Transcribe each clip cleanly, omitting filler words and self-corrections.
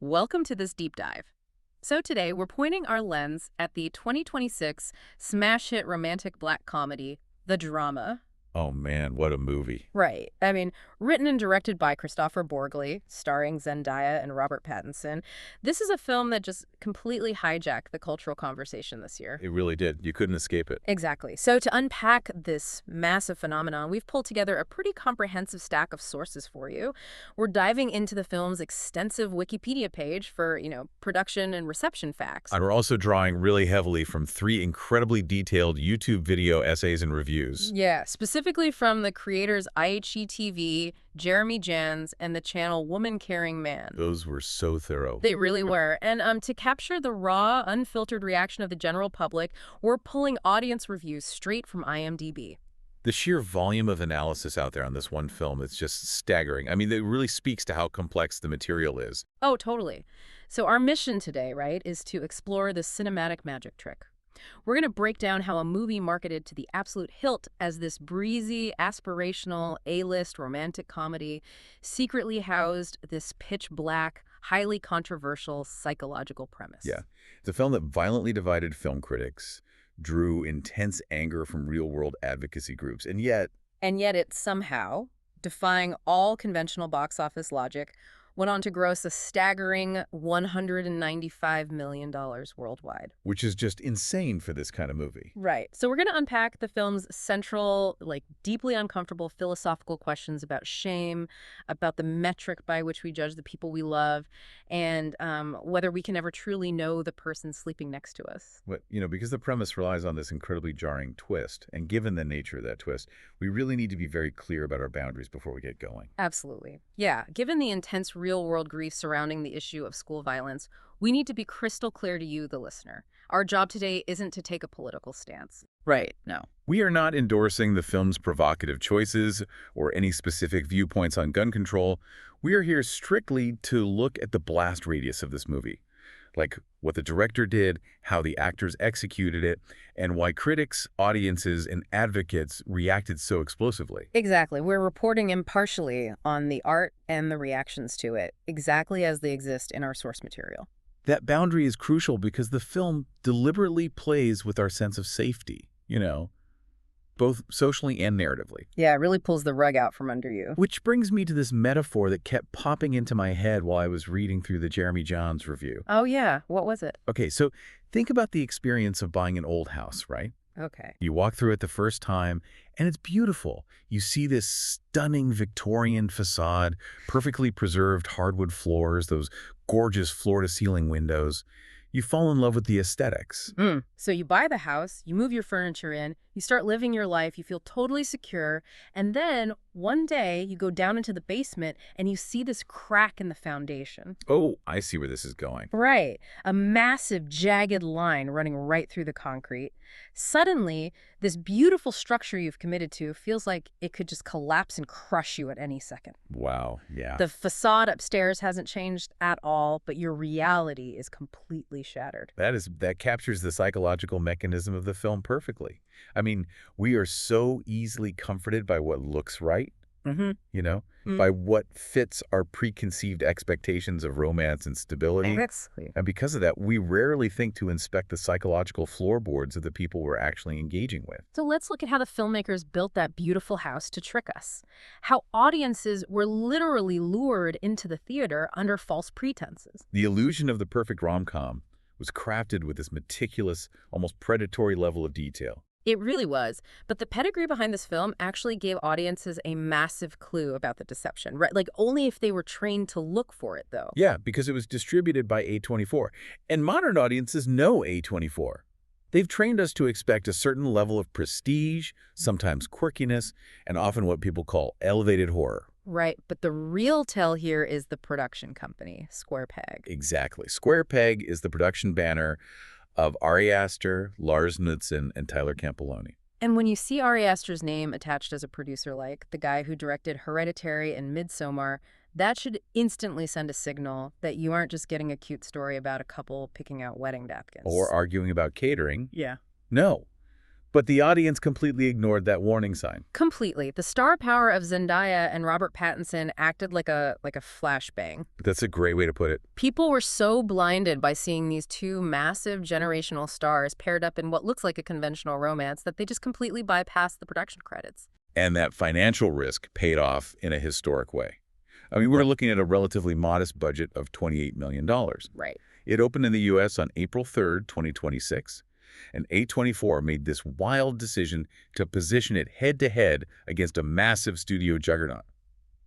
Welcome to this deep dive. So today we're pointing our lens at the 2026 smash hit romantic black comedy, The Drama. Oh man, what a movie. Right. I mean, written and directed by Kristoffer Borgli, starring Zendaya and Robert Pattinson. This is a film that just completely hijacked the cultural conversation this year. It really did. You couldn't escape it. Exactly. So to unpack this massive phenomenon, we've pulled together a pretty comprehensive stack of sources for you. We're diving into the film's extensive Wikipedia page for, production and reception facts. And we're also drawing really heavily from 3 incredibly detailed YouTube video essays and reviews. Yeah, specifically from the creators IHGTV, Jeremy Jans, and the channel Woman Caring Man. Those were so thorough. They really were. And to capture the raw, unfiltered reaction of the general public, we're pulling audience reviews straight from IMDb. The sheer volume of analysis out there on this one film is just staggering. I mean, it really speaks to how complex the material is. Oh, totally. So our mission today, right, is to explore the cinematic magic trick. We're going to break down how a movie marketed to the absolute hilt as this breezy, aspirational, A-list romantic comedy secretly housed this pitch-black, highly controversial psychological premise. Yeah. It's a film that violently divided film critics, drew intense anger from real-world advocacy groups, and yet it somehow, defying all conventional box office logic, went on to gross a staggering $195 million worldwide. which is just insane for this kind of movie. Right. So we're going to unpack the film's central, deeply uncomfortable philosophical questions about shame, about the metric by which we judge the people we love, and whether we can ever truly know the person sleeping next to us. But, because the premise relies on this incredibly jarring twist, and given the nature of that twist, we really need to be very clear about our boundaries before we get going. Absolutely. Yeah. Given the intense real-world grief surrounding the issue of school violence, we need to be crystal clear to you, the listener. Our job today isn't to take a political stance. Right. No. We are not endorsing the film's provocative choices or any specific viewpoints on gun control. We are here strictly to look at the blast radius of this movie, like what the director did, how the actors executed it, and why critics, audiences, and advocates reacted so explosively. Exactly. We're reporting impartially on the art and the reactions to it, exactly as they exist in our source material. That boundary is crucial because the film deliberately plays with our sense of safety, both socially and narratively. Yeah, it really pulls the rug out from under you. Which brings me to this metaphor that kept popping into my head while I was reading through the Jeremy Jans review. Oh, yeah. What was it? Okay, so think about the experience of buying an old house, right? Okay. You walk through it the first time, and it's beautiful. You see this stunning Victorian facade, perfectly preserved hardwood floors, those gorgeous floor-to-ceiling windows. You fall in love with the aesthetics. So you buy the house, you move your furniture in, you start living your life, you feel totally secure, and then one day you go down into the basement and you see this crack in the foundation. Oh, I see where this is going. Right. A massive, jagged line running right through the concrete. Suddenly, this beautiful structure you've committed to feels like it could just collapse and crush you at any second. Wow, yeah. The facade upstairs hasn't changed at all, but your reality is completely shattered. That captures the psychological mechanism of the film perfectly. I mean, we are so easily comforted by what looks right, by what fits our preconceived expectations of romance and stability. Exactly. And because of that, we rarely think to inspect the psychological floorboards of the people we're actually engaging with. So let's look at how the filmmakers built that beautiful house to trick us. How audiences were literally lured into the theater under false pretenses. The illusion of the perfect rom-com was crafted with this meticulous, almost predatory level of detail. It really was. But the pedigree behind this film actually gave audiences a massive clue about the deception, right? Only if they were trained to look for it, though. Yeah, because it was distributed by A24. And modern audiences know A24. They've trained us to expect a certain level of prestige, sometimes quirkiness, and often what people call elevated horror. Right, but the real tell here is the production company, Square Peg. Exactly. Square Peg is the production banner of Ari Aster, Lars Knudsen, and Tyler Campoloni. And when you see Ari Aster's name attached as a producer, like the guy who directed Hereditary and Midsommar, that should instantly send a signal that you aren't just getting a cute story about a couple picking out wedding napkins. Or arguing about catering. Yeah. No. But the audience completely ignored that warning sign. Completely. The star power of Zendaya and Robert Pattinson acted like a flashbang. That's a great way to put it. People were so blinded by seeing these two massive generational stars paired up in what looks like a conventional romance that they just completely bypassed the production credits. And that financial risk paid off in a historic way. I mean, we're looking at a relatively modest budget of $28 million. Right. It opened in the U.S. on April 3rd, 2026, and A24 made this wild decision to position it head-to-head against a massive studio juggernaut,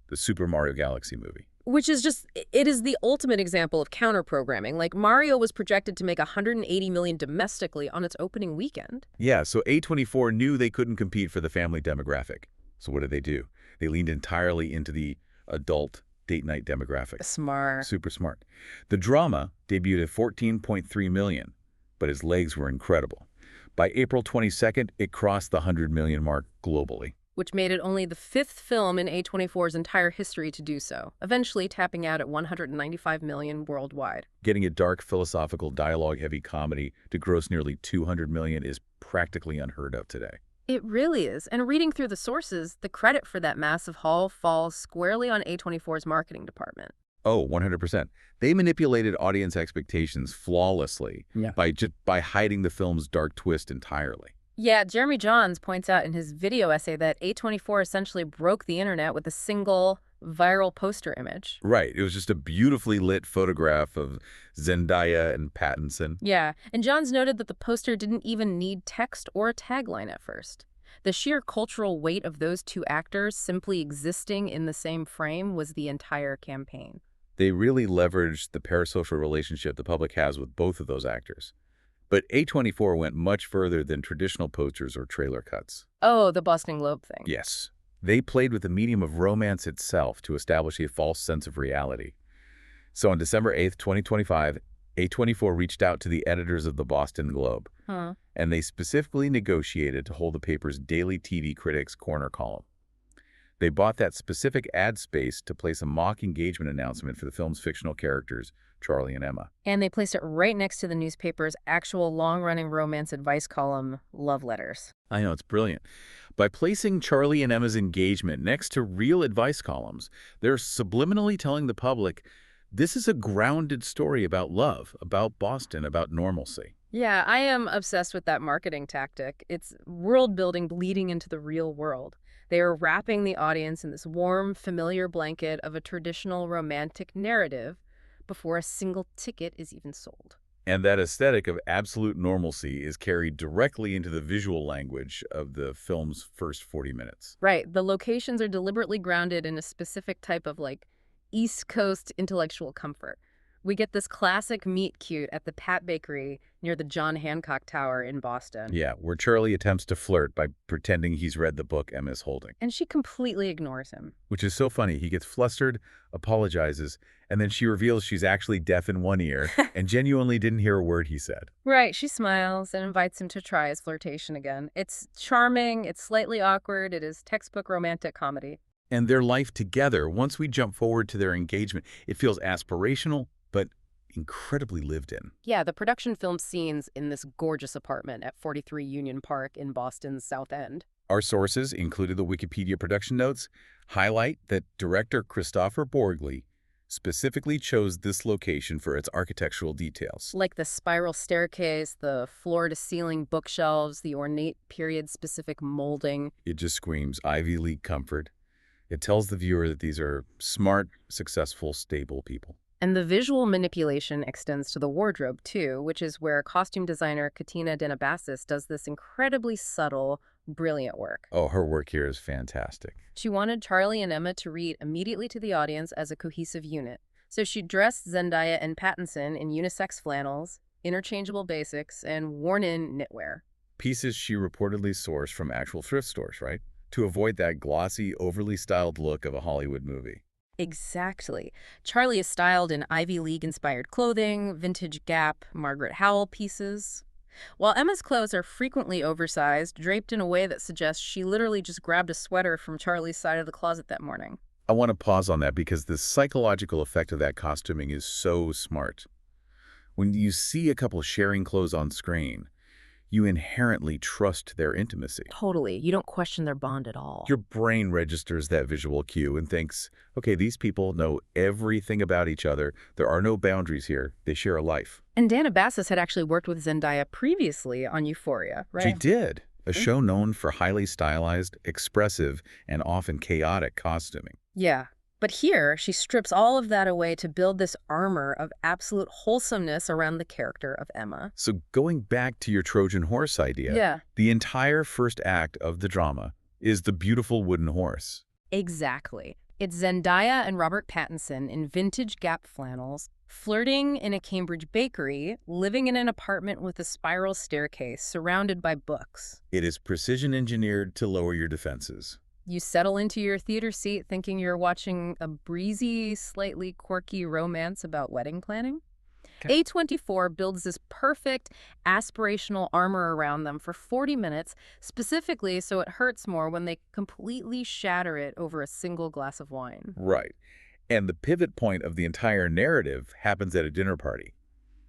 the Super Mario Galaxy movie. Which is just, it is the ultimate example of counter-programming. Like, Mario was projected to make $180 million domestically on its opening weekend. Yeah, so A24 knew they couldn't compete for the family demographic. So what did they do? They leaned entirely into the adult date night demographic. Smart. Super smart. The drama debuted at $14.3 million, but its legs were incredible. By April 22nd, it crossed the $100 million mark globally. Which made it only the fifth film in A24's entire history to do so, eventually tapping out at $195 million worldwide. Getting a dark, philosophical, dialogue-heavy comedy to gross nearly $200 million is practically unheard of today. It really is. And reading through the sources, the credit for that massive haul falls squarely on A24's marketing department. Oh, 100%. They manipulated audience expectations flawlessly by hiding the film's dark twist entirely. Yeah, Jeremy Johns points out in his video essay that A24 essentially broke the internet with a single viral poster image. Right. It was just a beautifully lit photograph of Zendaya and Pattinson. Yeah, and Johns noted that the poster didn't even need text or a tagline at first. The sheer cultural weight of those two actors simply existing in the same frame was the entire campaign. They really leveraged the parasocial relationship the public has with both of those actors. But A24 went much further than traditional posters or trailer cuts. Oh, the Boston Globe thing. Yes. They played with the medium of romance itself to establish a false sense of reality. So on December 8th, 2025, A24 reached out to the editors of the Boston Globe, and they specifically negotiated to hold the paper's daily TV Critics Corner column. They bought that specific ad space to place a mock engagement announcement for the film's fictional characters, Charlie and Emma. And they placed it right next to the newspaper's actual long-running romance advice column, Love Letters. I know, it's brilliant. By placing Charlie and Emma's engagement next to real advice columns, they're subliminally telling the public, this is a grounded story about love, about Boston, about normalcy. Yeah, I am obsessed with that marketing tactic. It's world-building bleeding into the real world. They are wrapping the audience in this warm, familiar blanket of a traditional romantic narrative before a single ticket is even sold. And that aesthetic of absolute normalcy is carried directly into the visual language of the film's first 40 minutes. Right. The locations are deliberately grounded in a specific type of, East Coast intellectual comfort. We get this classic meet cute at the Pat Bakery near the John Hancock Tower in Boston. Yeah, where Charlie attempts to flirt by pretending he's read the book Emma's holding. And she completely ignores him. Which is so funny. He gets flustered, apologizes, and then she reveals she's actually deaf in one ear and genuinely didn't hear a word he said. Right, she smiles and invites him to try his flirtation again. It's charming, it's slightly awkward, it is textbook romantic comedy. And their life together, once we jump forward to their engagement, it feels aspirational, but incredibly lived in. Yeah, the production filmed scenes in this gorgeous apartment at 43 Union Park in Boston's South End. Our sources, included the Wikipedia production notes, highlight that director Kristoffer Borgli specifically chose this location for its architectural details. Like the spiral staircase, the floor-to-ceiling bookshelves, the ornate period-specific molding. It just screams Ivy League comfort. It tells the viewer that these are smart, successful, stable people. And the visual manipulation extends to the wardrobe, too, which is where costume designer Katina Denabasis does this incredibly subtle, brilliant work. Oh, her work here is fantastic. She wanted Charlie and Emma to read immediately to the audience as a cohesive unit. So she dressed Zendaya and Pattinson in unisex flannels, interchangeable basics, and worn-in knitwear. Pieces she reportedly sourced from actual thrift stores, right? To avoid that glossy, overly styled look of a Hollywood movie. Exactly. Charlie is styled in Ivy League-inspired clothing, vintage Gap, Margaret Howell pieces, while Emma's clothes are frequently oversized, draped in a way that suggests she literally just grabbed a sweater from Charlie's side of the closet that morning. I want to pause on that because the psychological effect of that costuming is so smart. When you see a couple sharing clothes on screen, you inherently trust their intimacy. Totally. You don't question their bond at all. Your brain registers that visual cue and thinks, okay, these people know everything about each other. There are no boundaries here. They share a life. And Dana Bassis had actually worked with Zendaya previously on Euphoria, She right? did. A show known for highly stylized, expressive, and often chaotic costuming. Yeah. But here, she strips all of that away to build this armor of absolute wholesomeness around the character of Emma. So going back to your Trojan horse idea, Yeah, the entire first act of the drama is the beautiful wooden horse. exactly. It's Zendaya and Robert Pattinson in vintage Gap flannels, flirting in a Cambridge bakery, living in an apartment with a spiral staircase surrounded by books. It is precision engineered to lower your defenses. You settle into your theater seat thinking you're watching a breezy, slightly quirky romance about wedding planning. Okay. A24 builds this perfect aspirational armor around them for 40 minutes, specifically so it hurts more when they completely shatter it over a single glass of wine. Right. And the pivot point of the entire narrative happens at a dinner party.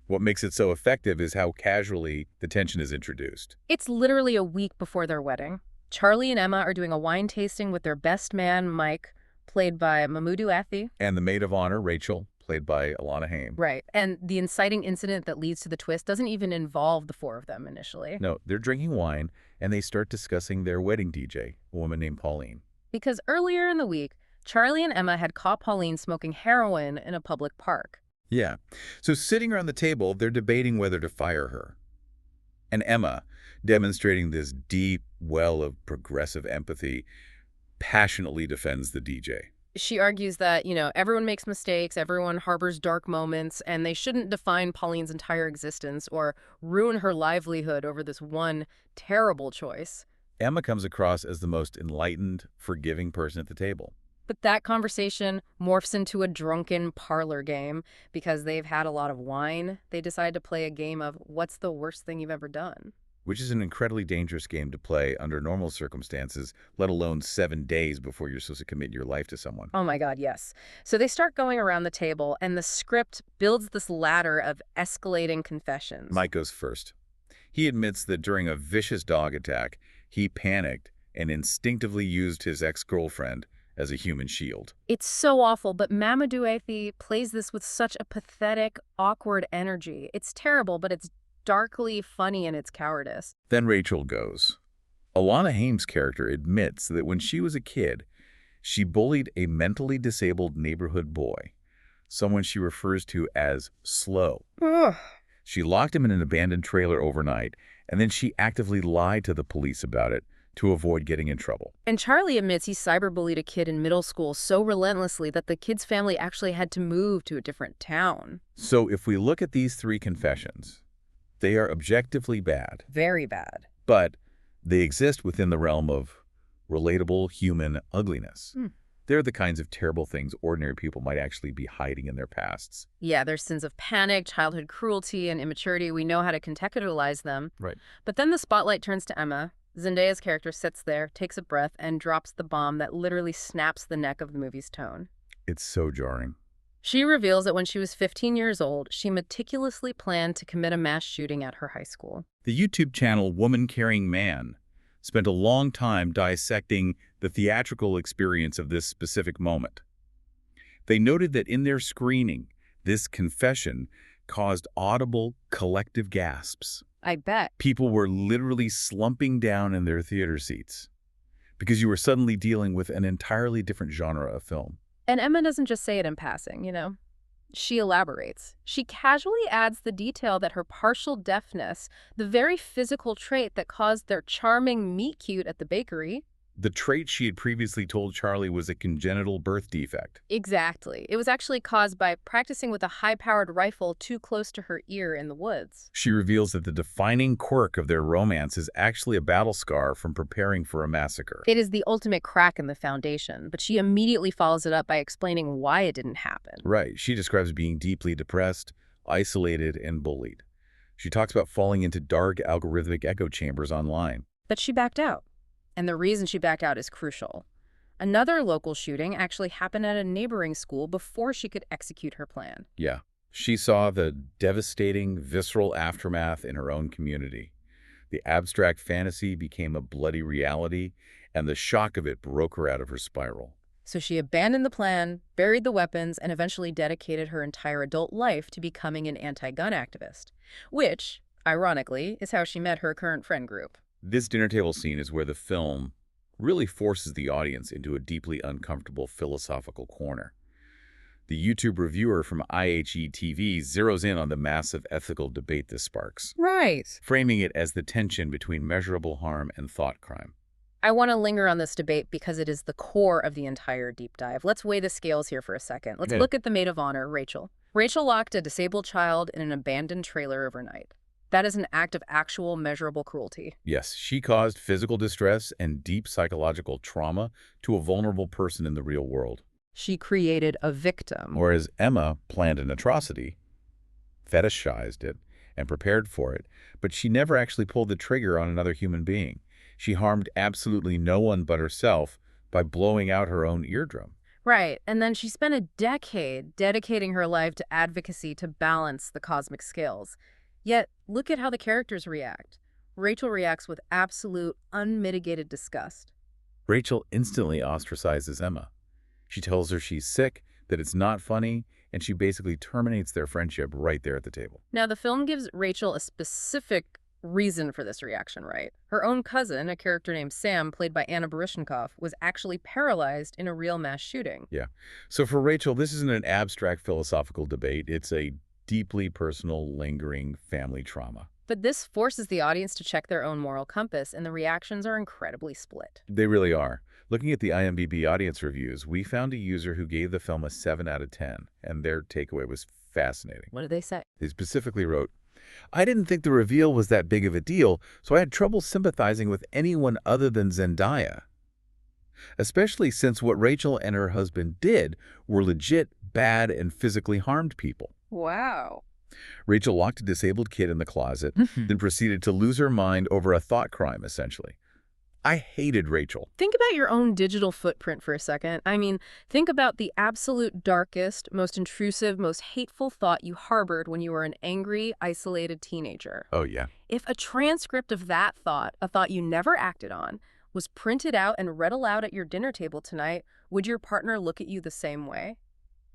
What makes it so effective is how casually the tension is introduced. It's literally a week before their wedding. Charlie and Emma are doing a wine tasting with their best man, Mike, played by Mamoudou Athie. And the maid of honor, Rachel, played by Alana Haim. Right. And the inciting incident that leads to the twist doesn't even involve the four of them initially. No, they're drinking wine, and they start discussing their wedding DJ, a woman named Pauline. Because earlier in the week, Charlie and Emma had caught Pauline smoking heroin in a public park. Yeah. So sitting around the table, they're debating whether to fire her. And Emma, demonstrating this deep well of progressive empathy, passionately defends the DJ. She argues that, everyone makes mistakes, everyone harbors dark moments, and they shouldn't define Pauline's entire existence or ruin her livelihood over this one terrible choice. Emma comes across as the most enlightened, forgiving person at the table. But that conversation morphs into a drunken parlor game because they've had a lot of wine. They decide to play a game of what's the worst thing you've ever done? Which is an incredibly dangerous game to play under normal circumstances, let alone 7 days before you're supposed to commit your life to someone. Oh my God, yes. So they start going around the table, and the script builds this ladder of escalating confessions. Mike goes first. He admits that during a vicious dog attack, he panicked and instinctively used his ex-girlfriend as a human shield. It's so awful, but Mamoudou Athie plays this with such a pathetic, awkward energy. It's terrible, but it's darkly funny in its cowardice. Then Rachel goes. Alana Haim's character admits that when she was a kid, she bullied a mentally disabled neighborhood boy, someone she refers to as slow. Ugh. She locked him in an abandoned trailer overnight, and then she actively lied to the police about it to avoid getting in trouble. And Charlie admits he cyberbullied a kid in middle school so relentlessly that the kid's family actually had to move to a different town. So if we look at these three confessions, they are objectively bad, Very bad. but they exist within the realm of relatable human ugliness. They're the kinds of terrible things ordinary people might actually be hiding in their pasts. Yeah, there's sins of panic, childhood cruelty, and immaturity. We know how to contextualize them. Right. But then the spotlight turns to Emma. Zendaya's character sits there, takes a breath, and drops the bomb that literally snaps the neck of the movie's tone. It's so jarring. She reveals that when she was 15 years old, she meticulously planned to commit a mass shooting at her high school. The YouTube channel Woman Carrying Man spent a long time dissecting the theatrical experience of this specific moment. They noted that in their screening, this confession caused audible collective gasps. I bet. People were literally slumping down in their theater seats because you were suddenly dealing with an entirely different genre of film. And Emma doesn't just say it in passing, She elaborates. She casually adds the detail that her partial deafness, the very physical trait that caused their charming meet cute at the bakery. The trait she had previously told Charlie was a congenital birth defect. Exactly. It was actually caused by practicing with a high-powered rifle too close to her ear in the woods. She reveals that the defining quirk of their romance is actually a battle scar from preparing for a massacre. It is the ultimate crack in the foundation, but she immediately follows it up by explaining why it didn't happen. Right. She describes being deeply depressed, isolated, and bullied. She talks about falling into dark algorithmic echo chambers online. But she backed out. And the reason she backed out is crucial. Another local shooting actually happened at a neighboring school before she could execute her plan. Yeah. She saw the devastating, visceral aftermath in her own community. The abstract fantasy became a bloody reality, and the shock of it broke her out of her spiral. So she abandoned the plan, buried the weapons, and eventually dedicated her entire adult life to becoming an anti-gun activist, which, ironically, is how she met her current friend group. This dinner table scene is where the film really forces the audience into a deeply uncomfortable philosophical corner. The YouTube reviewer from IHE-TV zeroes in on the massive ethical debate this sparks, Right. framing it as the tension between measurable harm and thought crime. I want to linger on this debate because it is the core of the entire deep dive. Let's weigh the scales here for a second. Let's Yeah. look at the maid of honor, Rachel. Rachel locked a disabled child in an abandoned trailer overnight. That is an act of actual measurable cruelty. Yes, she caused physical distress and deep psychological trauma to a vulnerable person in the real world. She created a victim. Whereas Emma planned an atrocity, fetishized it, and prepared for it, but she never actually pulled the trigger on another human being. She harmed absolutely no one but herself by blowing out her own eardrum. Right, and then she spent a decade dedicating her life to advocacy to balance the cosmic scales. Yet, look at how the characters react. Rachel reacts with absolute, unmitigated disgust. Rachel instantly ostracizes Emma. She tells her she's sick, that it's not funny, and she basically terminates their friendship right there at the table. Now, the film gives Rachel a specific reason for this reaction, right? Her own cousin, a character named Sam, played by Anna Baryshnikov, was actually paralyzed in a real mass shooting. Yeah. So for Rachel, this isn't an abstract philosophical debate. It's a deeply personal, lingering family trauma. But this forces the audience to check their own moral compass, and the reactions are incredibly split. They really are. Looking at the IMDb audience reviews, we found a user who gave the film a 7 out of 10, and their takeaway was fascinating. What did they say? They specifically wrote, "I didn't think the reveal was that big of a deal, so I had trouble sympathizing with anyone other than Zendaya. Especially since what Rachel and her husband did were legit bad and physically harmed people." Wow. Rachel locked a disabled kid in the closet, then proceeded to lose her mind over a thought crime, essentially. I hated Rachel. Think about your own digital footprint for a second. I mean, think about the absolute darkest, most intrusive, most hateful thought you harbored when you were an angry, isolated teenager. Oh, yeah. If a transcript of that thought, a thought you never acted on, was printed out and read aloud at your dinner table tonight, would your partner look at you the same way?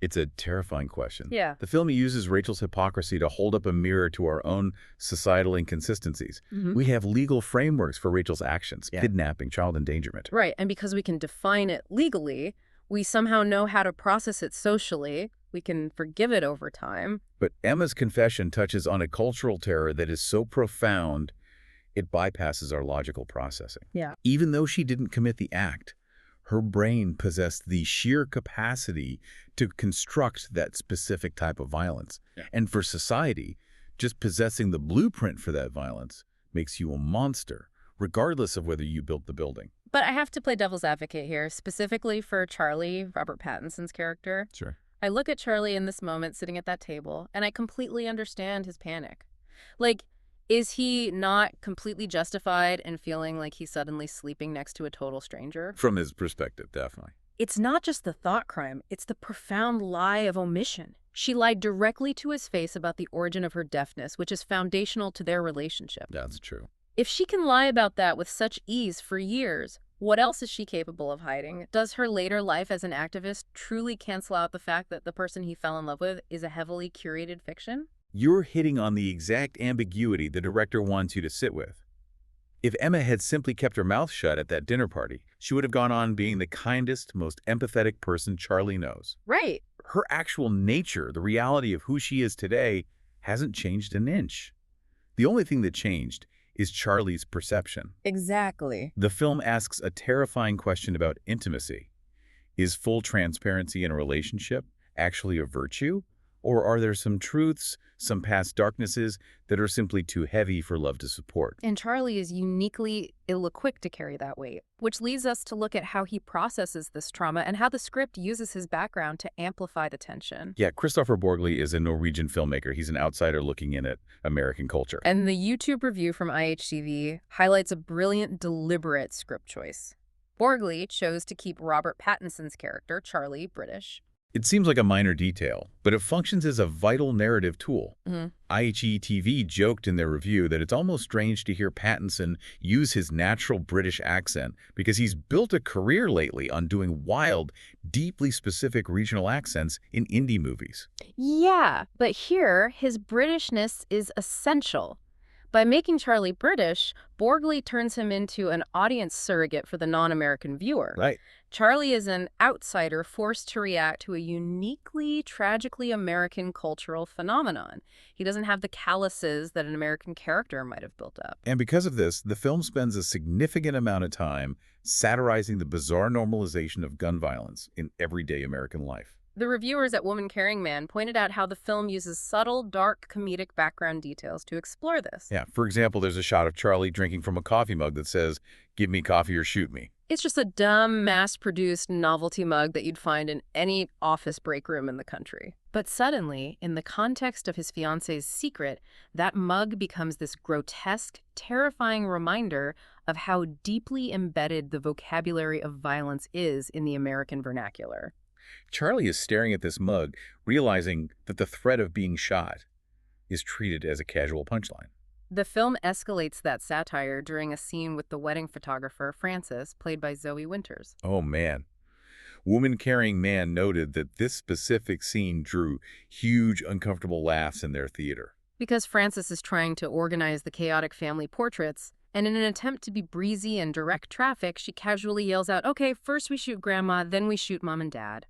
It's a terrifying question. Yeah. The film uses Rachel's hypocrisy to hold up a mirror to our own societal inconsistencies. We have legal frameworks for Rachel's actions, kidnapping, child endangerment. Right, and because we can define it legally, we somehow know how to process it socially. We can forgive it over time. But Emma's confession touches on a cultural terror that is so profound, it bypasses our logical processing. Yeah. Even though she didn't commit the act, her brain possessed the sheer capacity to construct that specific type of violence. And for society, just possessing the blueprint for that violence makes you a monster, regardless of whether you built the building. But I have to play devil's advocate here, specifically for Charlie, Robert Pattinson's character. Sure. I look at Charlie in this moment sitting at that table, and I completely understand his panic. Like, is he not completely justified in feeling like he's suddenly sleeping next to a total stranger? From his perspective, definitely. It's not just the thought crime, it's the profound lie of omission. She lied directly to his face about the origin of her deafness, which is foundational to their relationship. That's true. If she can lie about that with such ease for years, what else is she capable of hiding? Does her later life as an activist truly cancel out the fact that the person he fell in love with is a heavily curated fiction? You're hitting on the exact ambiguity the director wants you to sit with. If Emma had simply kept her mouth shut at that dinner party, she would have gone on being the kindest, most empathetic person Charlie knows. Right. Her actual nature, the reality of who she is today, hasn't changed an inch. The only thing that changed is Charlie's perception. Exactly. The film asks a terrifying question about intimacy. Is full transparency in a relationship actually a virtue? Or are there some truths, some past darknesses that are simply too heavy for love to support? And Charlie is uniquely ill-equipped to carry that weight, which leads us to look at how he processes this trauma and how the script uses his background to amplify the tension. Yeah, Kristoffer Borgli is a Norwegian filmmaker. He's an outsider looking in at American culture. And the YouTube review from IHTV highlights a brilliant, deliberate script choice. Borgli chose to keep Robert Pattinson's character, Charlie, British. It seems like a minor detail, but it functions as a vital narrative tool. Hmm. IHETV joked in their review that it's almost strange to hear Pattinson use his natural British accent because he's built a career lately on doing wild, deeply specific regional accents in indie movies. Yeah, but here, his Britishness is essential. By making Charlie British, Borgli turns him into an audience surrogate for the non-American viewer. Right. Charlie is an outsider forced to react to a uniquely, tragically American cultural phenomenon. He doesn't have the calluses that an American character might have built up. And because of this, the film spends a significant amount of time satirizing the bizarre normalization of gun violence in everyday American life. The reviewers at Woman Carrying Man pointed out how the film uses subtle, dark, comedic background details to explore this. Yeah, for example, there's a shot of Charlie drinking from a coffee mug that says, "Give me coffee or shoot me." It's just a dumb, mass-produced novelty mug that you'd find in any office break room in the country. But suddenly, in the context of his fiance's secret, that mug becomes this grotesque, terrifying reminder of how deeply embedded the vocabulary of violence is in the American vernacular. Charlie is staring at this mug, realizing that the threat of being shot is treated as a casual punchline. The film escalates that satire during a scene with the wedding photographer, Frances, played by Zoe Winters. Oh man. Woman Carrying Man noted that this specific scene drew huge, uncomfortable laughs in their theater. Because Frances is trying to organize the chaotic family portraits, and in an attempt to be breezy and direct traffic, she casually yells out, "Okay, first we shoot Grandma, then we shoot Mom and Dad."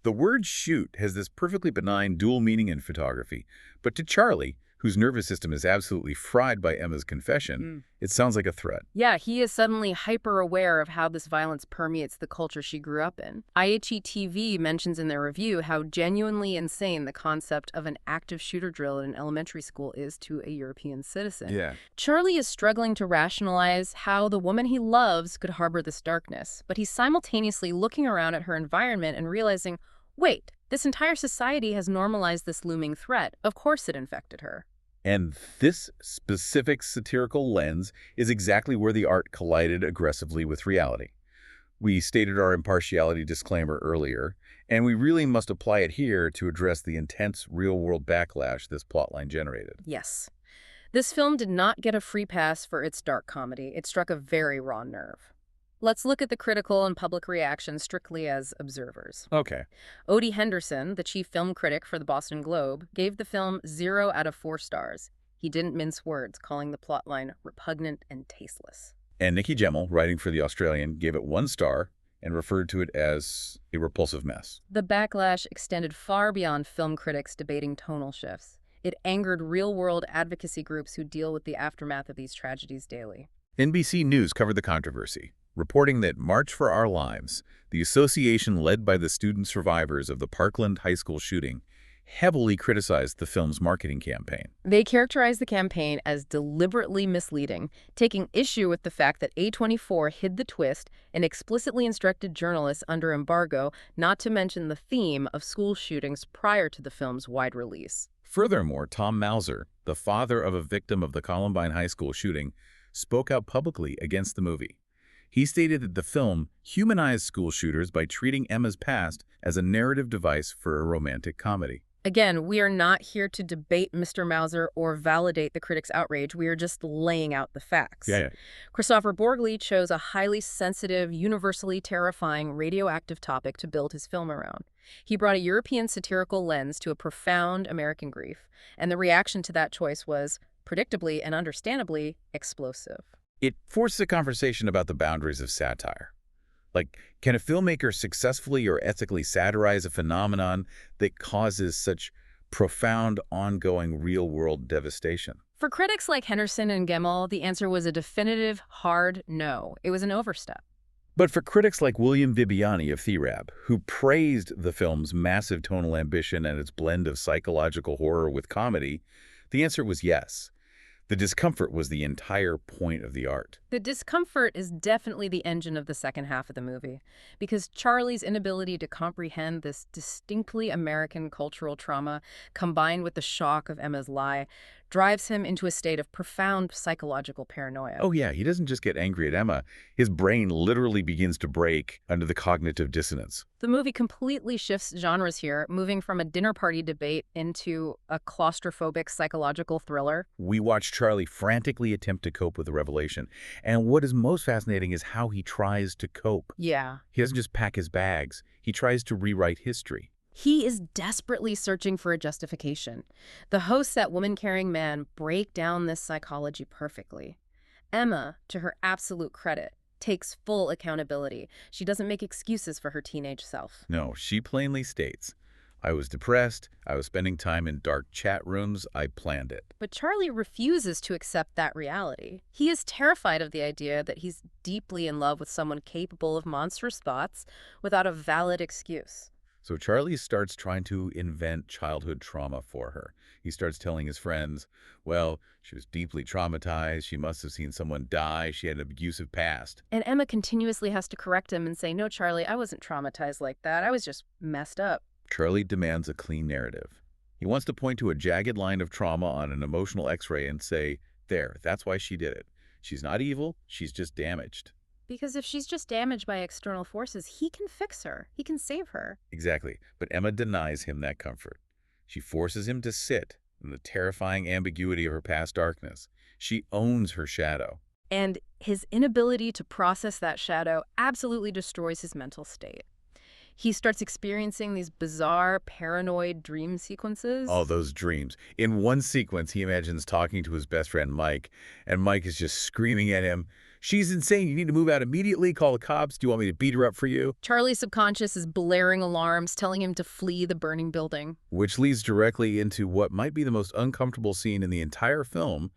The word shoot has this perfectly benign dual meaning in photography, but to Charlie, whose nervous system is absolutely fried by Emma's confession, it sounds like a threat. Yeah, he is suddenly hyper-aware of how this violence permeates the culture she grew up in. IHETV mentions in their review how genuinely insane the concept of an active shooter drill in an elementary school is to a European citizen. Yeah. Charlie is struggling to rationalize how the woman he loves could harbor this darkness, but he's simultaneously looking around at her environment and realizing, wait, this entire society has normalized this looming threat. Of course it infected her. And this specific satirical lens is exactly where the art collided aggressively with reality. We stated our impartiality disclaimer earlier, and we really must apply it here to address the intense real-world backlash this plotline generated. Yes. This film did not get a free pass for its dark comedy. It struck a very raw nerve. Let's look at the critical and public reaction strictly as observers. Okay. Odie Henderson, the chief film critic for the Boston Globe, gave the film 0 out of 4 stars. He didn't mince words, calling the plotline repugnant and tasteless. And Nikki Gemmell, writing for The Australian, gave it 1 star and referred to it as a repulsive mess. The backlash extended far beyond film critics debating tonal shifts. It angered real-world advocacy groups who deal with the aftermath of these tragedies daily. NBC News covered the controversy, reporting that March for Our Lives, the association led by the student survivors of the Parkland High School shooting, heavily criticized the film's marketing campaign. They characterized the campaign as deliberately misleading, taking issue with the fact that A24 hid the twist and explicitly instructed journalists under embargo not to mention the theme of school shootings prior to the film's wide release. Furthermore, Tom Mauser, the father of a victim of the Columbine High School shooting, spoke out publicly against the movie. He stated that the film humanized school shooters by treating Emma's past as a narrative device for a romantic comedy. Again, we are not here to debate Mr. Mauser or validate the critics' outrage. We are just laying out the facts. Yeah. Kristoffer Borgli chose a highly sensitive, universally terrifying radioactive topic to build his film around. He brought a European satirical lens to a profound American grief, and the reaction to that choice was, predictably and understandably, explosive. It forced a conversation about the boundaries of satire. Like, can a filmmaker successfully or ethically satirize a phenomenon that causes such profound, ongoing, real-world devastation? For critics like Henderson and Gemmell, the answer was a definitive, hard no. It was an overstep. But for critics like William Vibiani of THRAB, who praised the film's massive tonal ambition and its blend of psychological horror with comedy, the answer was yes. The discomfort was the entire point of the art. The discomfort is definitely the engine of the second half of the movie, because Charlie's inability to comprehend this distinctly American cultural trauma, combined with the shock of Emma's lie, drives him into a state of profound psychological paranoia. Oh yeah, he doesn't just get angry at Emma. His brain literally begins to break under the cognitive dissonance. The movie completely shifts genres here, moving from a dinner party debate into a claustrophobic psychological thriller. We watch Charlie frantically attempt to cope with the revelation. And what is most fascinating is how he tries to cope. Yeah. He doesn't just pack his bags. He tries to rewrite history. He is desperately searching for a justification. The hosts, that woman-carrying man, break down this psychology perfectly. Emma, to her absolute credit, takes full accountability. She doesn't make excuses for her teenage self. No, she plainly states, I was depressed, I was spending time in dark chat rooms, I planned it. But Charlie refuses to accept that reality. He is terrified of the idea that he's deeply in love with someone capable of monstrous thoughts without a valid excuse. So Charlie starts trying to invent childhood trauma for her. He starts telling his friends, well, she was deeply traumatized, she must have seen someone die, she had an abusive past. And Emma continuously has to correct him and say, no, Charlie, I wasn't traumatized like that. I was just messed up. Charlie demands a clean narrative. He wants to point to a jagged line of trauma on an emotional x-ray and say, there, that's why she did it. She's not evil, she's just damaged. Because if she's just damaged by external forces, he can fix her. He can save her. Exactly, but Emma denies him that comfort. She forces him to sit in the terrifying ambiguity of her past darkness. She owns her shadow. And his inability to process that shadow absolutely destroys his mental state. He starts experiencing these bizarre, paranoid dream sequences. All those dreams. In one sequence, he imagines talking to his best friend, Mike, and Mike is just screaming at him, she's insane, you need to move out immediately, call the cops, do you want me to beat her up for you? Charlie's subconscious is blaring alarms, telling him to flee the burning building. Which leads directly into what might be the most uncomfortable scene in the entire film,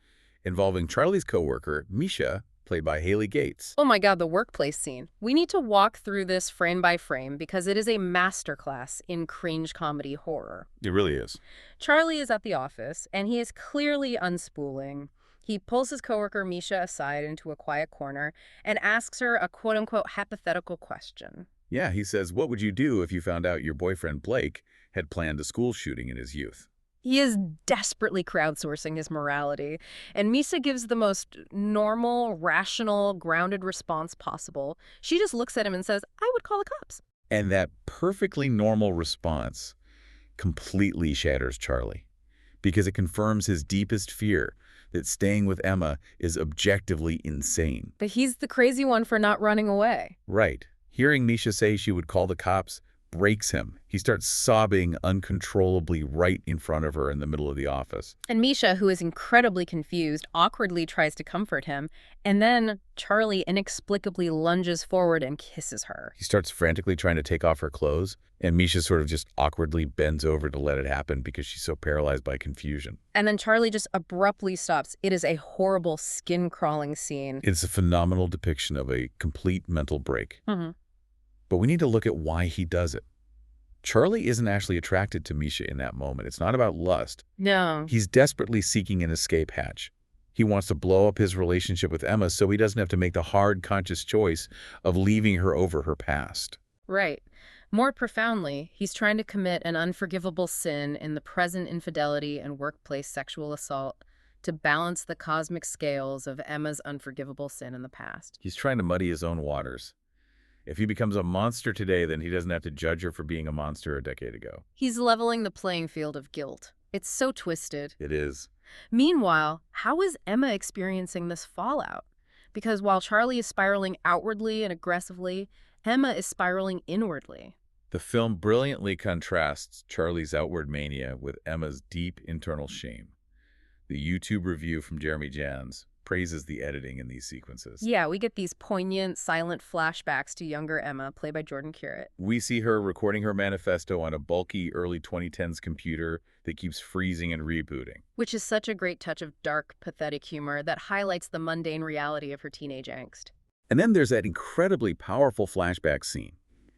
involving Charlie's coworker, Misha, played by Haley Gates. Oh my God, the workplace scene. We need to walk through this frame by frame because it is a masterclass in cringe comedy horror. It really is. Charlie is at the office, and he is clearly unspooling. He pulls his coworker Misha aside into a quiet corner and asks her a quote-unquote hypothetical question. Yeah, he says, what would you do if you found out your boyfriend Blake had planned a school shooting in his youth? He is desperately crowdsourcing his morality, and Misha gives the most normal, rational, grounded response possible. She just looks at him and says, I would call the cops. And that perfectly normal response completely shatters Charlie, because it confirms his deepest fear, that staying with Emma is objectively insane. But he's the crazy one for not running away. Right. Hearing Misha say she would call the cops breaks him. He starts sobbing uncontrollably right in front of her in the middle of the office. And Misha, who is incredibly confused, awkwardly tries to comfort him, and then Charlie inexplicably lunges forward and kisses her. He starts frantically trying to take off her clothes, and Misha sort of just awkwardly bends over to let it happen because she's so paralyzed by confusion. And then Charlie just abruptly stops. It is a horrible, skin-crawling scene. It's a phenomenal depiction of a complete mental break. But we need to look at why he does it. Charlie isn't actually attracted to Misha in that moment. It's not about lust. No. He's desperately seeking an escape hatch. He wants to blow up his relationship with Emma so he doesn't have to make the hard, conscious choice of leaving her over her past. Right. More profoundly, he's trying to commit an unforgivable sin in the present infidelity and workplace sexual assault to balance the cosmic scales of Emma's unforgivable sin in the past. He's trying to muddy his own waters. If he becomes a monster today, then he doesn't have to judge her for being a monster a decade ago. He's leveling the playing field of guilt. It's so twisted. It is. Meanwhile, how is Emma experiencing this fallout? Because while Charlie is spiraling outwardly and aggressively, Emma is spiraling inwardly. The film brilliantly contrasts Charlie's outward mania with Emma's deep internal shame. The YouTube review from Jeremy Jans praises the editing in these sequences. Yeah, we get these poignant, silent flashbacks to younger Emma, played by Jordan Currit. We see her recording her manifesto on a bulky early 2010s computer that keeps freezing and rebooting. Which is such a great touch of dark, pathetic humor that highlights the mundane reality of her teenage angst. And then there's that incredibly powerful flashback scene.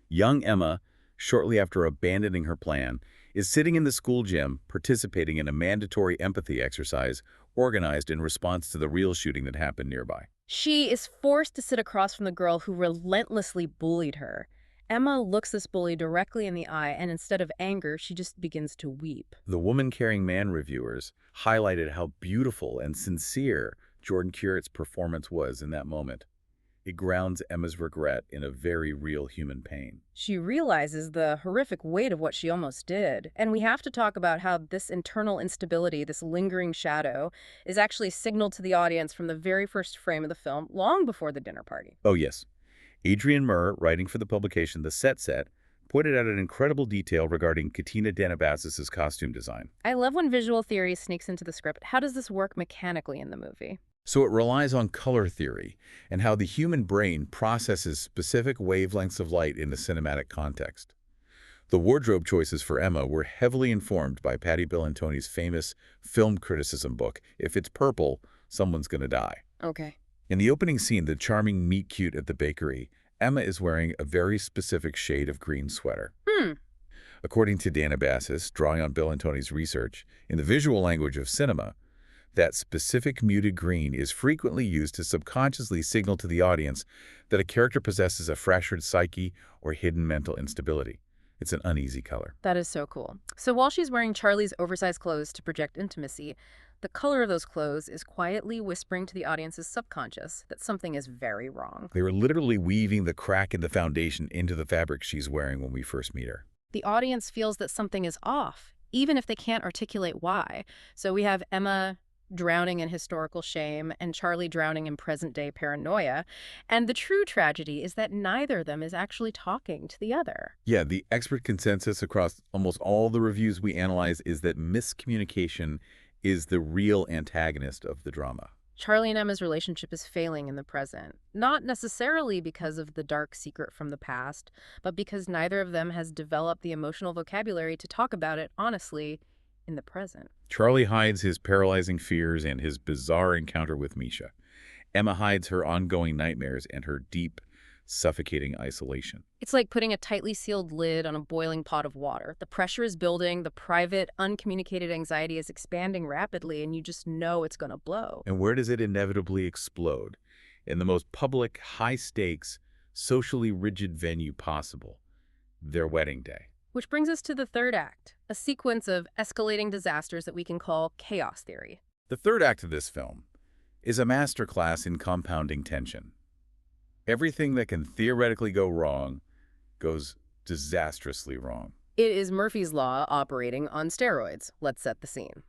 Young Emma, shortly after abandoning her plan, is sitting in the school gym participating in a mandatory empathy exercise organized in response to the real shooting that happened nearby. She is forced to sit across from the girl who relentlessly bullied her, Emma looks this bully directly in the eye, and instead of anger, she just begins to weep. The Woman Carrying Man reviewers highlighted how beautiful and sincere Jordan Curett's performance was in that moment. It grounds Emma's regret in a very real human pain. She realizes the horrific weight of what she almost did, and we have to talk about how this internal instability, this lingering shadow, is actually signaled to the audience from the very first frame of the film, long before the dinner party. Oh yes, Adrian Murr, writing for the publication The Set, pointed out an incredible detail regarding Katina Danabasis's costume design. I love when visual theory sneaks into the script. How does this work mechanically in the movie? So it relies on color theory and how the human brain processes specific wavelengths of light in a cinematic context. The wardrobe choices for Emma were heavily informed by Patti Bellantoni's famous film criticism book, If It's Purple, Someone's Gonna Die. Okay. In the opening scene, the charming meet-cute at the bakery, Emma is wearing a very specific shade of green sweater. According to Danabasis, drawing on Bellantoni's research, in the visual language of cinema, that specific muted green is frequently used to subconsciously signal to the audience that a character possesses a fractured psyche or hidden mental instability. It's an uneasy color. That is so cool. So while she's wearing Charlie's oversized clothes to project intimacy, the color of those clothes is quietly whispering to the audience's subconscious that something is very wrong. They were literally weaving the crack in the foundation into the fabric she's wearing when we first meet her. The audience feels that something is off, even if they can't articulate why. So we have Emma drowning in historical shame and Charlie drowning in present-day paranoia. And the true tragedy is that neither of them is actually talking to the other. Yeah, the expert consensus across almost all the reviews we analyze is that miscommunication is the real antagonist of the drama. Charlie and Emma's relationship is failing in the present, not necessarily because of the dark secret from the past, but because neither of them has developed the emotional vocabulary to talk about it honestly in the present. Charlie hides his paralyzing fears and his bizarre encounter with Misha. Emma hides her ongoing nightmares and her deep, suffocating isolation. It's like putting a tightly sealed lid on a boiling pot of water. The pressure is building, the private, uncommunicated anxiety is expanding rapidly, and you just know it's going to blow. And where does it inevitably explode? In the most public, high-stakes, socially rigid venue possible, their wedding day. Which brings us to the third act, a sequence of escalating disasters that we can call chaos theory. The third act of this film is a masterclass in compounding tension. Everything that can theoretically go wrong goes disastrously wrong. It is Murphy's Law operating on steroids. Let's set the scene.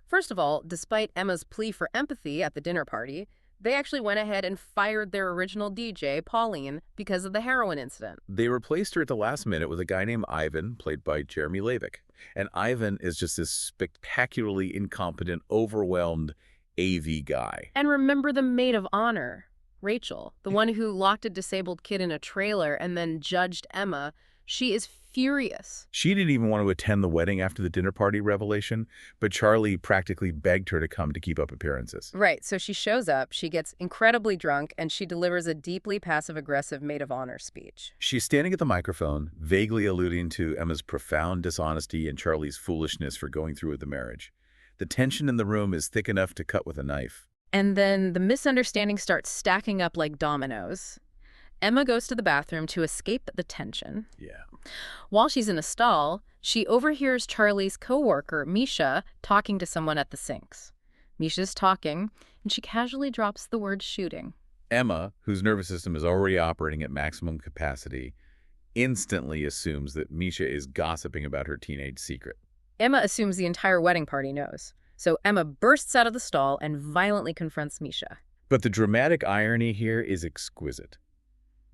First of all, despite Emma's plea for empathy at the dinner party, they actually went ahead and fired their original DJ, Pauline, because of the heroin incident. They replaced her at the last minute with a guy named Ivan, played by Jeremy Lavick. And Ivan is just this spectacularly incompetent, overwhelmed AV guy. And remember the maid of honor, Rachel, the one who locked a disabled kid in a trailer and then judged Emma. She is furious. She didn't even want to attend the wedding after the dinner party revelation, but Charlie practically begged her to come to keep up appearances. Right, so she shows up, she gets incredibly drunk, and she delivers a deeply passive-aggressive maid of honor speech. She's standing at the microphone, vaguely alluding to Emma's profound dishonesty and Charlie's foolishness for going through with the marriage. The tension in the room is thick enough to cut with a knife. And then the misunderstandings start stacking up like dominoes. Emma goes to the bathroom to escape the tension. Yeah. While she's in a stall, she overhears Charlie's coworker, Misha, talking to someone at the sinks. Misha's talking, and she casually drops the word shooting. Emma, whose nervous system is already operating at maximum capacity, instantly assumes that Misha is gossiping about her teenage secret. Emma assumes the entire wedding party knows. So Emma bursts out of the stall and violently confronts Misha. But the dramatic irony here is exquisite.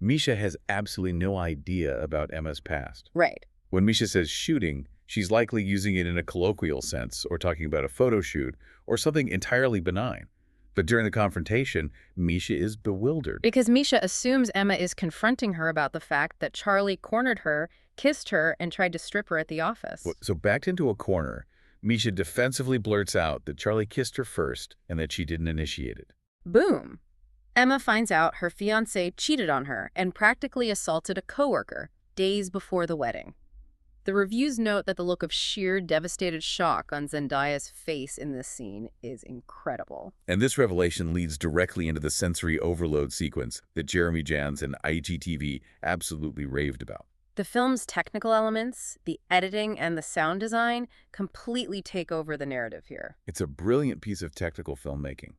Misha has absolutely no idea about Emma's past. Right. When Misha says shooting, she's likely using it in a colloquial sense or talking about a photo shoot or something entirely benign. But during the confrontation, Misha is bewildered. Because Misha assumes Emma is confronting her about the fact that Charlie cornered her, kissed her, and tried to strip her at the office. So backed into a corner, Misha defensively blurts out that Charlie kissed her first and that she didn't initiate it. Boom. Emma finds out her fiancé cheated on her and practically assaulted a coworker days before the wedding. The reviews note that the look of sheer devastated shock on Zendaya's face in this scene is incredible. And this revelation leads directly into the sensory overload sequence that Jeremy Jans and IGTV absolutely raved about. The film's technical elements, the editing, and the sound design completely take over the narrative here. It's a brilliant piece of technical filmmaking.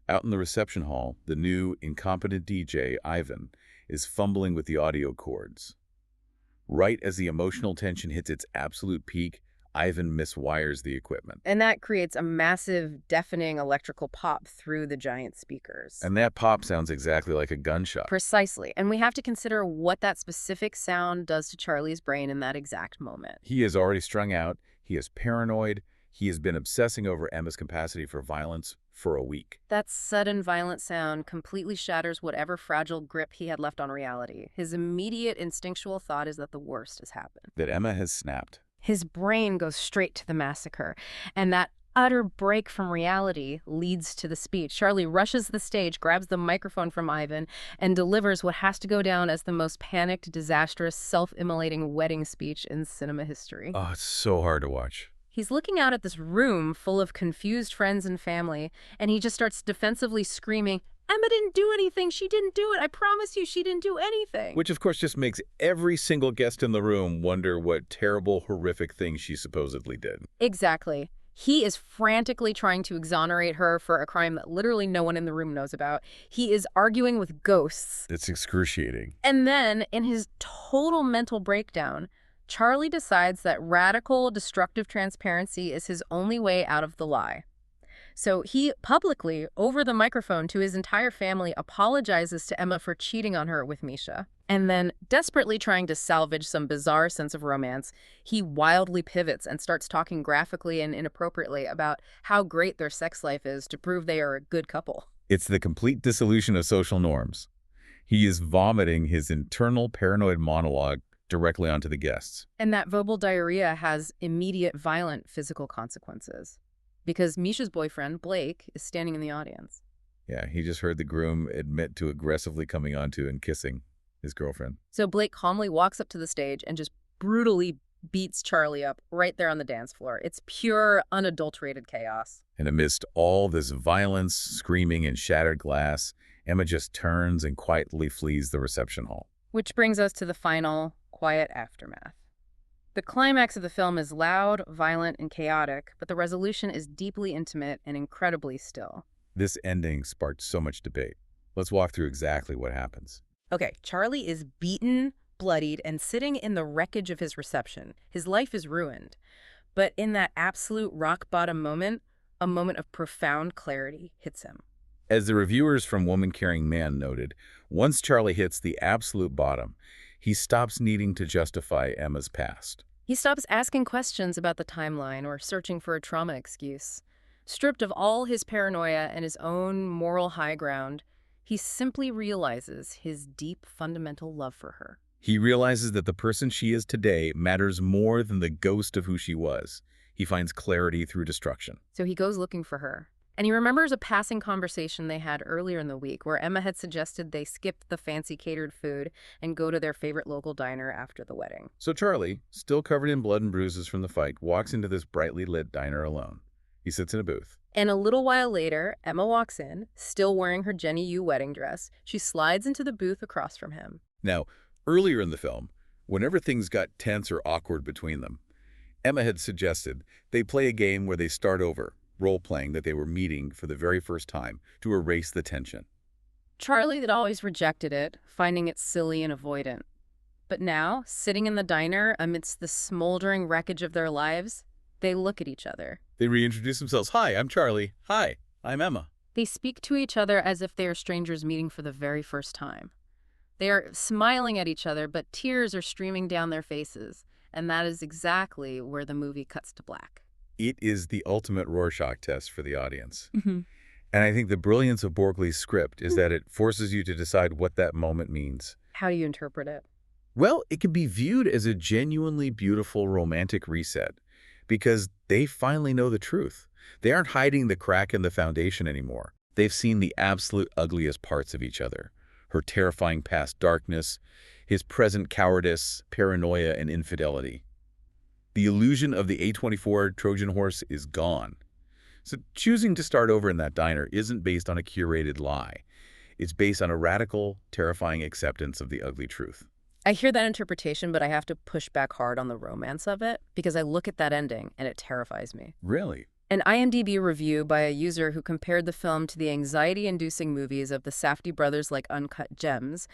Out in the reception hall, the new, incompetent DJ, Ivan, is fumbling with the audio cords. Right as the emotional tension hits its absolute peak, Ivan miswires the equipment. And that creates a massive, deafening electrical pop through the giant speakers. And that pop sounds exactly like a gunshot. Precisely. And we have to consider what that specific sound does to Charlie's brain in that exact moment. He is already strung out. He is paranoid. He has been obsessing over Emma's capacity for violence for a week. That sudden violent sound completely shatters whatever fragile grip he had left on reality. His immediate instinctual thought is that the worst has happened. That Emma has snapped. His brain goes straight to the massacre, and that utter break from reality leads to the speech. Charlie rushes the stage, grabs the microphone from Ivan, and delivers what has to go down as the most panicked, disastrous, self-immolating wedding speech in cinema history. Oh, it's so hard to watch. He's looking out at this room full of confused friends and family, and he just starts defensively screaming, "Emma didn't do anything. She didn't do it. I promise you, she didn't do anything." Which, of course, just makes every single guest in the room wonder what terrible, horrific thing she supposedly did. Exactly. He is frantically trying to exonerate her for a crime that literally no one in the room knows about. He is arguing with ghosts. It's excruciating. And then, in his total mental breakdown, Charlie decides that radical, destructive transparency is his only way out of the lie. So he publicly, over the microphone to his entire family, apologizes to Emma for cheating on her with Misha. And then, desperately trying to salvage some bizarre sense of romance, he wildly pivots and starts talking graphically and inappropriately about how great their sex life is to prove they are a good couple. It's the complete dissolution of social norms. He is vomiting his internal paranoid monologue directly onto the guests. And that verbal diarrhea has immediate violent physical consequences. Because Misha's boyfriend, Blake, is standing in the audience. Yeah, he just heard the groom admit to aggressively coming onto and kissing his girlfriend. So Blake calmly walks up to the stage and just brutally beats Charlie up right there on the dance floor. It's pure, unadulterated chaos. And amidst all this violence, screaming, and shattered glass, Emma just turns and quietly flees the reception hall. Which brings us to the final, quiet aftermath. The climax of the film is loud, violent, and chaotic, but the resolution is deeply intimate and incredibly still. This ending sparked so much debate. Let's walk through exactly what happens. Okay, Charlie is beaten, bloodied, and sitting in the wreckage of his reception. His life is ruined. But in that absolute rock-bottom moment, a moment of profound clarity hits him. As the reviewers from Woman Carrying Man noted, once Charlie hits the absolute bottom, he stops needing to justify Emma's past. He stops asking questions about the timeline or searching for a trauma excuse. Stripped of all his paranoia and his own moral high ground, he simply realizes his deep, fundamental love for her. He realizes that the person she is today matters more than the ghost of who she was. He finds clarity through destruction. So he goes looking for her. And he remembers a passing conversation they had earlier in the week where Emma had suggested they skip the fancy catered food and go to their favorite local diner after the wedding. So Charlie, still covered in blood and bruises from the fight, walks into this brightly lit diner alone. He sits in a booth. And a little while later, Emma walks in, still wearing her Jenny Yu wedding dress. She slides into the booth across from him. Now, earlier in the film, whenever things got tense or awkward between them, Emma had suggested they play a game where they start over, role-playing that they were meeting for the very first time to erase the tension. Charlie had always rejected it, finding it silly and avoidant. But now, sitting in the diner amidst the smoldering wreckage of their lives, they look at each other. They reintroduce themselves. Hi, I'm Charlie. Hi, I'm Emma. They speak to each other as if they are strangers meeting for the very first time. They are smiling at each other, but tears are streaming down their faces, and that is exactly where the movie cuts to black. It is the ultimate Rorschach test for the audience. Mm-hmm. And I think the brilliance of Borgli's script is that it forces you to decide what that moment means. How do you interpret it? Well, it can be viewed as a genuinely beautiful romantic reset because they finally know the truth. They aren't hiding the crack in the foundation anymore. They've seen the absolute ugliest parts of each other. Her terrifying past darkness, his present cowardice, paranoia, and infidelity. The illusion of the A24 Trojan horse is gone. So choosing to start over in that diner isn't based on a curated lie. It's based on a radical, terrifying acceptance of the ugly truth. I hear that interpretation, but I have to push back hard on the romance of it because I look at that ending and it terrifies me. Really? An IMDb review by a user who compared the film to the anxiety-inducing movies of the Safdie brothers like Uncut Gems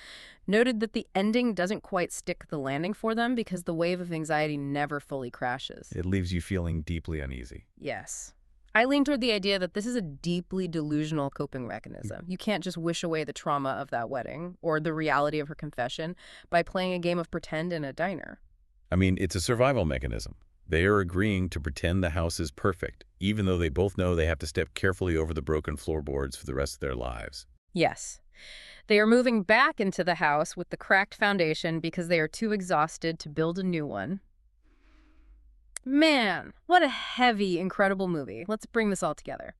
noted that the ending doesn't quite stick the landing for them because the wave of anxiety never fully crashes. It leaves you feeling deeply uneasy. Yes. I lean toward the idea that this is a deeply delusional coping mechanism. You can't just wish away the trauma of that wedding or the reality of her confession by playing a game of pretend in a diner. I mean, it's a survival mechanism. They are agreeing to pretend the house is perfect, even though they both know they have to step carefully over the broken floorboards for the rest of their lives. Yes. They are moving back into the house with the cracked foundation because they are too exhausted to build a new one. Man, what a heavy, incredible movie. Let's bring this all together.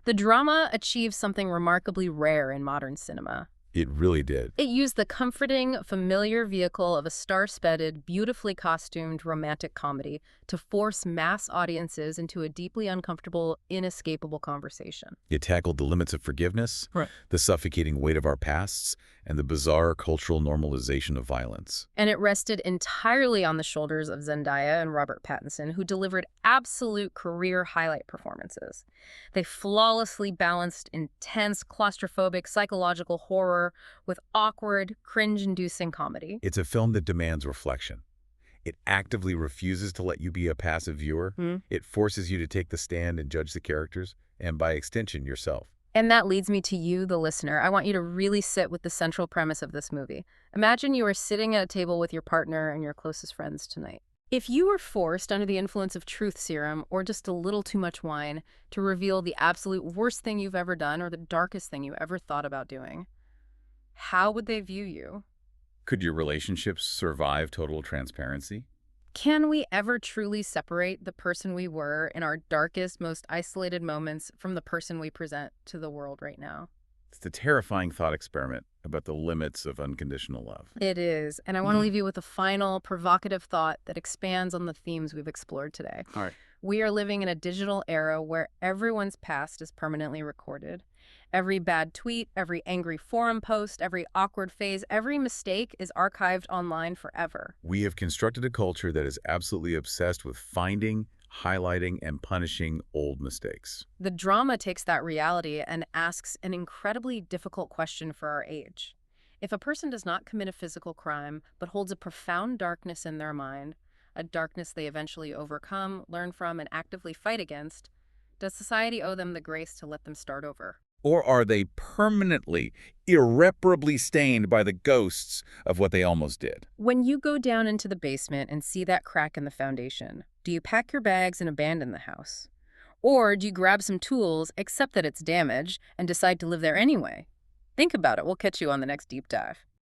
The drama achieves something remarkably rare in modern cinema. It really did. It used the comforting, familiar vehicle of a star-studded, beautifully costumed romantic comedy to force mass audiences into a deeply uncomfortable, inescapable conversation. It tackled the limits of forgiveness, Right. the suffocating weight of our pasts, and the bizarre cultural normalization of violence. And it rested entirely on the shoulders of Zendaya and Robert Pattinson, who delivered absolute career highlight performances. They flawlessly balanced intense, claustrophobic, psychological horror with awkward, cringe-inducing comedy. It's a film that demands reflection. It actively refuses to let you be a passive viewer. It forces you to take the stand and judge the characters, and by extension, yourself. And that leads me to you, the listener. I want you to really sit with the central premise of this movie. Imagine you are sitting at a table with your partner and your closest friends tonight. If you were forced under the influence of truth serum or just a little too much wine to reveal the absolute worst thing you've ever done or the darkest thing you ever thought about doing, how would they view you? Could your relationships survive total transparency? Can we ever truly separate the person we were in our darkest, most isolated moments from the person we present to the world right now? It's the terrifying thought experiment about the limits of unconditional love. It is, and I want to leave you with a final, provocative thought that expands on the themes we've explored today. All right. We are living in a digital era where everyone's past is permanently recorded. Every bad tweet, every angry forum post, every awkward phase, every mistake is archived online forever. We have constructed a culture that is absolutely obsessed with finding, highlighting, and punishing old mistakes. The drama takes that reality and asks an incredibly difficult question for our age. If a person does not commit a physical crime, but holds a profound darkness in their mind, a darkness they eventually overcome, learn from, and actively fight against, does society owe them the grace to let them start over? Or are they permanently, irreparably stained by the ghosts of what they almost did? When you go down into the basement and see that crack in the foundation, do you pack your bags and abandon the house? Or do you grab some tools, accept that it's damaged, and decide to live there anyway? Think about it. We'll catch you on the next deep dive.